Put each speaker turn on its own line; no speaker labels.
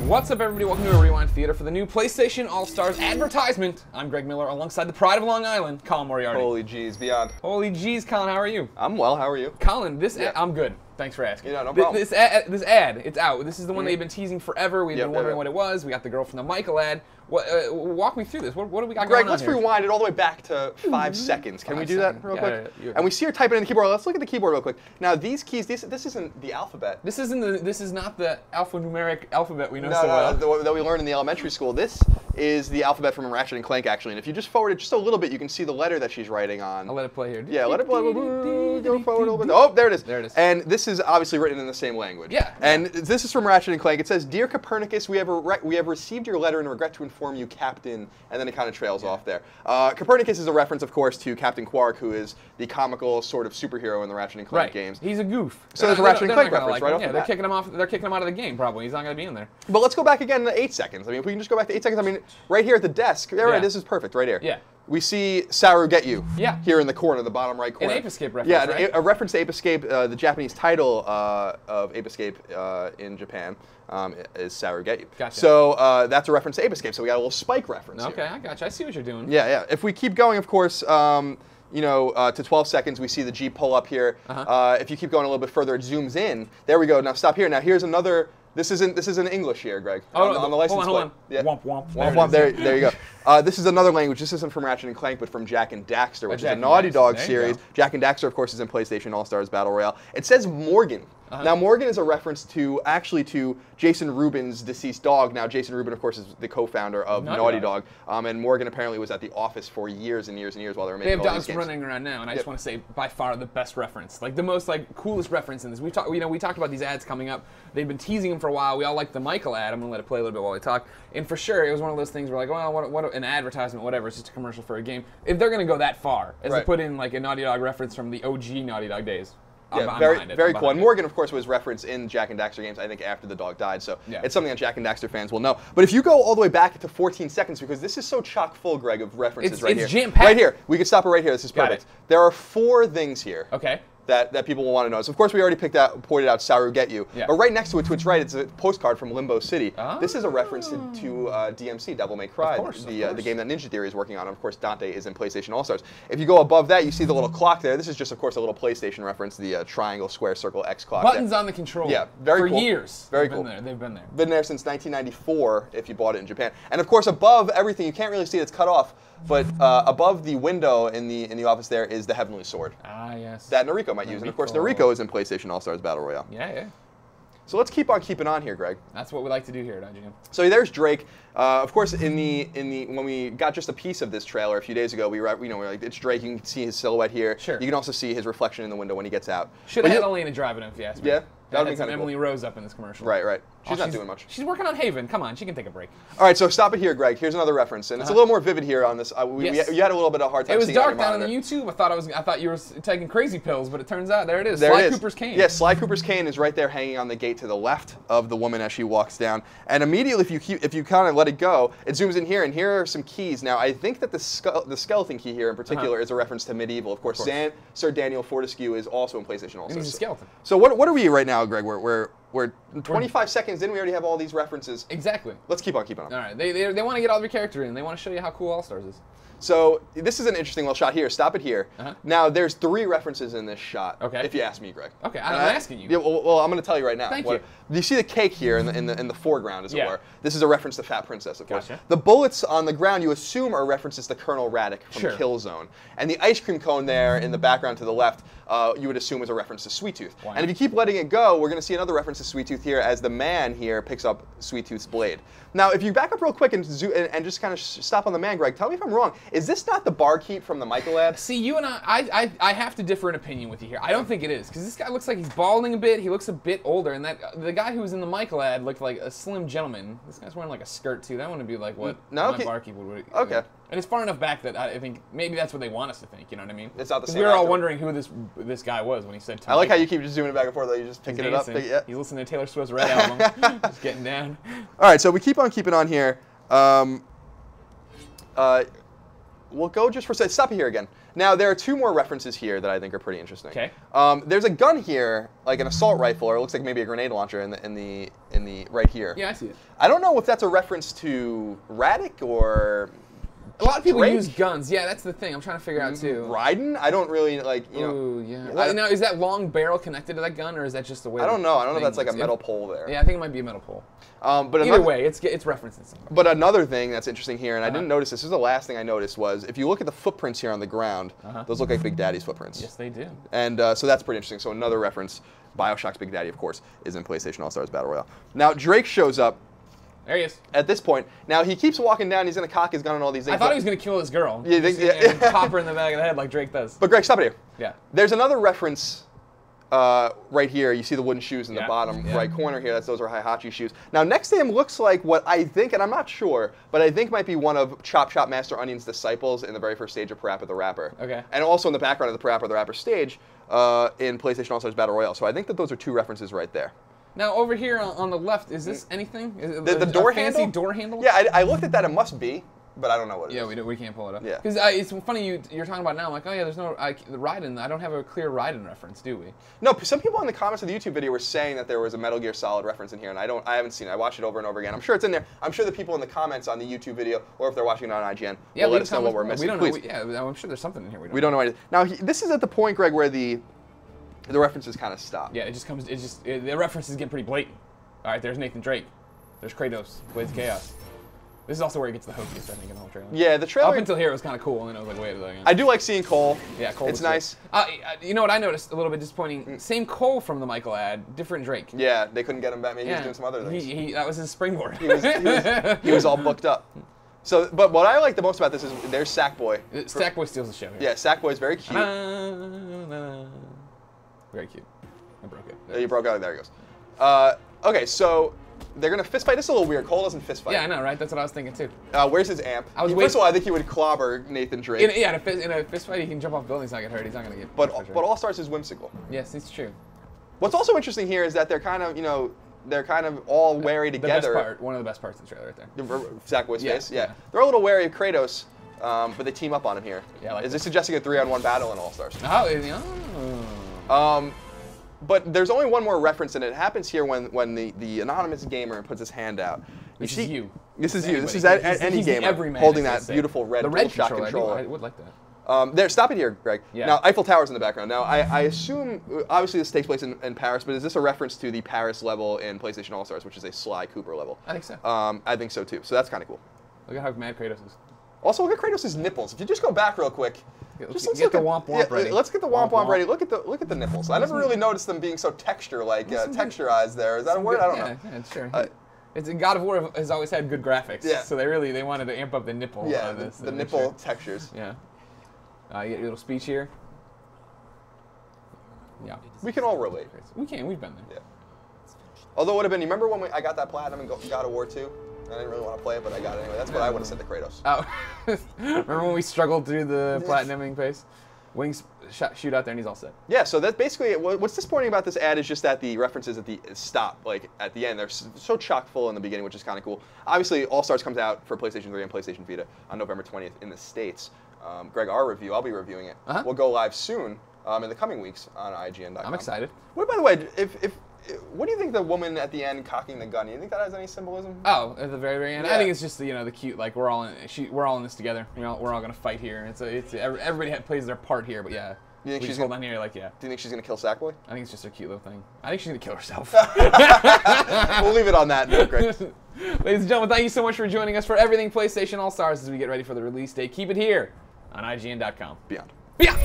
What's up, everybody? Welcome to a Rewind Theater for the new PlayStation All-Stars advertisement. I'm Greg Miller, alongside the pride of Long Island, Colin Moriarty.
Holy jeez, beyond.
Holy jeez, Colin, how are you?
I'm well, how are you?
Colin, I'm good. Thanks for asking.
Yeah, no problem.
This ad, it's out. This is the one they've been teasing forever. We've been wondering what it was. We got the girl from the Michael ad. Walk me through this. What do we got
Greg,
going on here?
let's rewind it all the way back to 5 seconds. Can we do that real quick? Yeah. And we see her typing in the keyboard. Let's look at the keyboard real quick. Now, these keys, this isn't the alphabet.
This is not the alphanumeric alphabet we know so well.
No, that we learned in the elementary school. This is the alphabet from Ratchet and Clank, actually. And if you just forward it just a little bit, you can see the letter that she's writing on.
I'll let it play here.
Yeah, let it play. Go forward a little bit. Oh, there it is.
There it is.
And this is obviously written in the same language.
Yeah.
And this is from Ratchet and Clank. It says, "Dear Copernicus, we have received your letter and regret to inform you, Captain." And then it kind of trails off there. Copernicus is a reference, of course, to Captain Quark, who is the comical sort of superhero in the Ratchet and Clank games.
He's a goof.
So there's a Ratchet and Clank reference right off the bat.
They're kicking him off. They're kicking him out of the game. Probably he's not going to be in there.
But let's go back again to 8 seconds. I mean, if we can just go back to 8 seconds. I mean, right here at the desk. There, right. This is perfect. Right here.
Yeah.
We see Saru Get You.
Yeah.
Here in the corner, the bottom right corner.
An Ape Escape reference.
Yeah,
right?
a reference to Ape Escape. The Japanese title of Ape Escape in Japan is Saru Get You.
Gotcha.
So that's a reference to Ape Escape. So we got a little Spike reference.
Okay,
here.
I gotcha. I see what you're doing.
Yeah, yeah. If we keep going, of course, you know, to 12 seconds, we see the G pull up here. If you keep going a little bit further, it zooms in. There we go. Now stop here. Now here's another. This isn't English here, Greg.
Oh,
on the license plate.
Hold on.
Yeah.
Womp womp.
Womp womp. There you go. This is another language. This isn't from Ratchet and Clank, but from Jak and Daxter, which is a Naughty Dog series. Jak and Daxter, of course, is in PlayStation All-Stars Battle Royale. It says Morgan. Now, Morgan is a reference to Jason Rubin's deceased dog. Now, Jason Rubin, of course, is the co-founder of Naughty Dog. And Morgan apparently was at the office for years and years and years while they were making all these games.
They have dogs running around now, and I just want to say, by far, the best reference. Like, the most, coolest reference in this. We talked about these ads coming up. They've been teasing them for a while. We all like the Michael ad. I'm going to let it play a little bit while we talk. And for sure, it was one of those things where, like, well, what an advertisement, whatever. It's just a commercial for a game. If they're going to go that far, as to put in, like, a Naughty Dog reference from the OG Naughty Dog days.
Yeah, very cool. And Morgan, of course, was referenced in Jak and Daxter games, I think, after the dog died. So it's something that Jak and Daxter fans will know. But if you go all the way back to 14 seconds, because this is so chock full, Greg, of references right here.
It's jam-packed.
Right here. We can stop it right here. This is perfect. There are 4 things here.
Okay.
That people will want to know. So, of course, we already pointed out Saru Get You.
Yeah.
But right next to it, to its right, it's a postcard from Limbo City. This is a reference to DMC, Devil May Cry, the game that Ninja Theory is working on. And, of course, Dante is in PlayStation All-Stars. If you go above that, you see the little clock there. This is just, of course, a little PlayStation reference, the triangle, square, circle, X clock.
Buttons on the controller.
Yeah, very
cool.
For
years.
Very cool.
They've been there.
Been there since 1994 if you bought it in Japan. And, of course, above everything, you can't really see it. It's cut off. But above the window in the office there is the Heavenly Sword. Ah, yes. That Noriko might use. And, of course, Noriko is in PlayStation All-Stars Battle Royale.
Yeah, yeah.
So let's keep on keeping on here, Greg.
That's what we like to do here at IGN.
So there's Drake. Of course, when we got just a piece of this trailer a few days ago, we were like, it's Drake. You can see his silhouette here.
Sure.
You can also see his reflection in the window when he gets out.
Should have had Elena driving him, if you ask me.
Yeah.
That would be kind of Emily Rose up in this commercial.
Right, right. She's not doing much.
She's working on Haven. Come on, she can take a break.
All right, so stop it here, Greg. Here's another reference, and it's a little more vivid here on this. You had a little bit of a hard time.
It was
seeing
dark
on your
down on the YouTube. I thought you were taking crazy pills, but it turns out there it is.
There
Sly
it is.
Cooper's cane.
Yes, Sly Cooper's cane is right there, hanging on the gate to the left of the woman as she walks down. And immediately, if you kind of let it go, it zooms in here, and here are some keys. Now, I think that the skeleton key here in particular is a reference to Medieval. Of course, Sir Daniel Fortescue is also in PlayStation All-Stars.
He's a skeleton.
So what are we right now, Greg? We're 25 seconds in. We already have all these references.
Exactly.
Let's keep on keeping on.
All right. They want to get all their character in. They want to show you how cool All-Stars is.
So this is an interesting little shot here. Stop it here. Now, there's 3 references in this shot.
Okay.
If you ask me, Greg.
Okay, I'm asking you.
Yeah, well, I'm going to tell you right now.
Thank you.
You see the cake here in the foreground, as it were. This is a reference to Fat Princess, of course.
Gotcha.
The bullets on the ground you assume are references to Colonel Raddick from Killzone, and the ice cream cone there in the background to the left, you would assume is a reference to Sweet Tooth.
Wow.
And if you keep letting it go, we're going to see another reference to Sweet Tooth here as the man here picks up Sweet Tooth's blade. Now, if you back up real quick and just kind of stop on the man, Greg, tell me if I'm wrong. Is this not the barkeep from the Michael ad?
See, you and I have to differ in opinion with you here. I don't think it is, because this guy looks like he's balding a bit. He looks a bit older, and the guy who was in the Michael ad looked like a slim gentleman. This guy's wearing like a skirt too. That wouldn't be like what my barkeep would.
Okay.
And it's far enough back that I think maybe that's what they want us to think. You know what I mean?
It's not the same.
We were all wondering who this guy was when he said.
I like how you keep just zooming back and forth. Though. You're just picking it up.
Yeah. He's listening to Taylor Swift's Red album. Just getting down.
All right, so we keep on keeping on here. we'll go just for a second. Stop it here again. Now, there are 2 more references here that I think are pretty interesting.
Okay.
There's a gun here, like an assault rifle, or it looks like maybe a grenade launcher in the right here.
Yeah, I see it.
I don't know if that's a reference to Raddick or
a lot of people
Drake?
use guns. Yeah, that's the thing. I'm trying to figure out too.
Raiden? I don't really like.
Ooh, yeah. Now, is that long barrel connected to that gun, or is that just the way?
I don't know. I don't know if that's like a metal pole there.
Yeah, I think it might be a metal pole.
But
either way, it's referencing something.
But another thing that's interesting here, and I didn't notice this is the last thing I noticed, was if you look at the footprints here on the ground, those look like Big Daddy's footprints.
Yes, they do.
And so that's pretty interesting. So another reference, BioShock's Big Daddy, of course, is in PlayStation All-Stars Battle Royale. Now Drake shows up.
There he is.
At this point, now he keeps walking down. He's gonna cock his gun and all these things.
I thought he was gonna kill this girl.
You think? Yeah.
And pop her in the back of the head like Drake does.
But Greg, stop it here.
Yeah.
There's another reference right here. You see the wooden shoes in the bottom right corner here. Those are Heihachi shoes. Now next to him looks like what I think, and I'm not sure, but I think might be one of Chop Chop Master Onion's disciples in the very first stage of Parappa the Rapper.
Okay.
And also in the background of the Parappa the Rapper stage in PlayStation All-Stars Battle Royale. So I think that those are 2 references right there.
Now over here on the left, is this anything?
The door handle?
Fancy door handle?
Yeah, I looked at that. It must be, but I don't know what it is.
Yeah, we can't pull it up.
Yeah.
Because it's funny you're talking about now. I'm like, oh yeah, there's no the Raiden. I don't have a clear Raiden reference, do we?
No, some people in the comments of the YouTube video were saying that there was a Metal Gear Solid reference in here, and I haven't seen it. I watched it over and over again. I'm sure it's in there. I'm sure the people in the comments on the YouTube video, or if they're watching it on IGN, will let us know what we're missing.
We don't know.
Please.
I'm sure there's something in here.
We don't know anything. Now this is at the point, Greg, where the references kind of stop.
Yeah, the references get pretty blatant. All right, there's Nathan Drake. There's Kratos, Blades of Chaos. This is also where it gets the hokiest, I think, in the whole trailer.
Yeah, the trailer.
Up until here, it was kind of cool, and then I was like, wait a second.
I do like seeing Cole.
Yeah, Cole.
It's nice.
You know what I noticed? A little bit disappointing. Same Cole from the Michael ad, different Drake.
Yeah, they couldn't get him back. Maybe he was doing some other things.
That was his springboard.
He was all booked up. So, but what I like the most about this is there's Sackboy.
Sackboy steals the show here.
Yeah, Sackboy's very cute.
Very cute. I broke it.
You broke out. There he goes. Okay, so they're gonna fist fight. This is a little weird. Cole doesn't fist fight.
Yeah, I know, right? That's what I was thinking too.
Where's his amp?
First
of all, I think he would clobber Nathan Drake.
In a fist fight, he can jump off buildings, not get hurt. He's not gonna get.
But All Stars is whimsical.
Yes, it's true.
What's also interesting here is that they're kind of all wary together.
One of the best parts of the trailer, right there.
Sackboy's face. Yeah. They're a little wary of Kratos, but they team up on him here.
Yeah,
is this suggesting a 3-on-1 battle in All Stars?
Oh.
But there's only one more reference, and it happens here when the anonymous gamer puts his hand out.
This is you.
This is you. This is any gamer holding that beautiful red DualShock controller.
I would like that.
Stop it here, Greg.
Yeah.
Now, Eiffel Tower's in the background. Now, I assume, obviously this takes place in Paris, but is this a reference to the Paris level in PlayStation All-Stars, which is a Sly Cooper level?
I think so.
I think so, too. So that's kind of cool.
Look at how mad Kratos is.
Also, look at Kratos' nipples. If you just go back real quick.
Let's get the womp womp ready.
Let's get the womp womp ready. Look at the nipples. I never really noticed them being so texturized there. Is that a word? I don't know.
Yeah, sure. It's God of War has always had good graphics.
Yeah.
So they wanted to amp up the nipple.
Yeah, the nipple textures.
Yeah. You get a little speech here. Yeah.
We can all relate.
We can. We've been there.
Yeah. Although it would have been. You remember when I got that platinum in God of War 2? I didn't really want to play it, but I got it anyway. That's what I would have said to Kratos.
Oh. Remember when we struggled through the platinuming phase? Wings shoot out there and he's all set. Yeah,
so that's basically it. What's disappointing about this ad is just that the references at the stop, like at the end, they're so chock full in the beginning, which is kind of cool. Obviously, All Stars comes out for PlayStation 3 and PlayStation Vita on November 20th in the States. Greg, our review, I'll be reviewing it. We'll go live soon in the coming weeks on IGN.com.
I'm excited.
Well, by the way, what do you think the woman at the end cocking the gun? Do you think that has any symbolism?
Oh, at the very, very end.
Yeah.
I think it's just the cute, like we're all in this together. We're all gonna fight here. It's everybody plays their part here, but yeah.
You think
she's hold on here, like yeah.
Do you think she's gonna kill Sackboy?
I think it's just a cute little thing. I think she's gonna kill herself.
We'll leave it on that note, Greg.
Ladies and gentlemen, thank you so much for joining us for everything PlayStation All Stars as we get ready for the release date. Keep it here on IGN.com.
Beyond.
Beyond.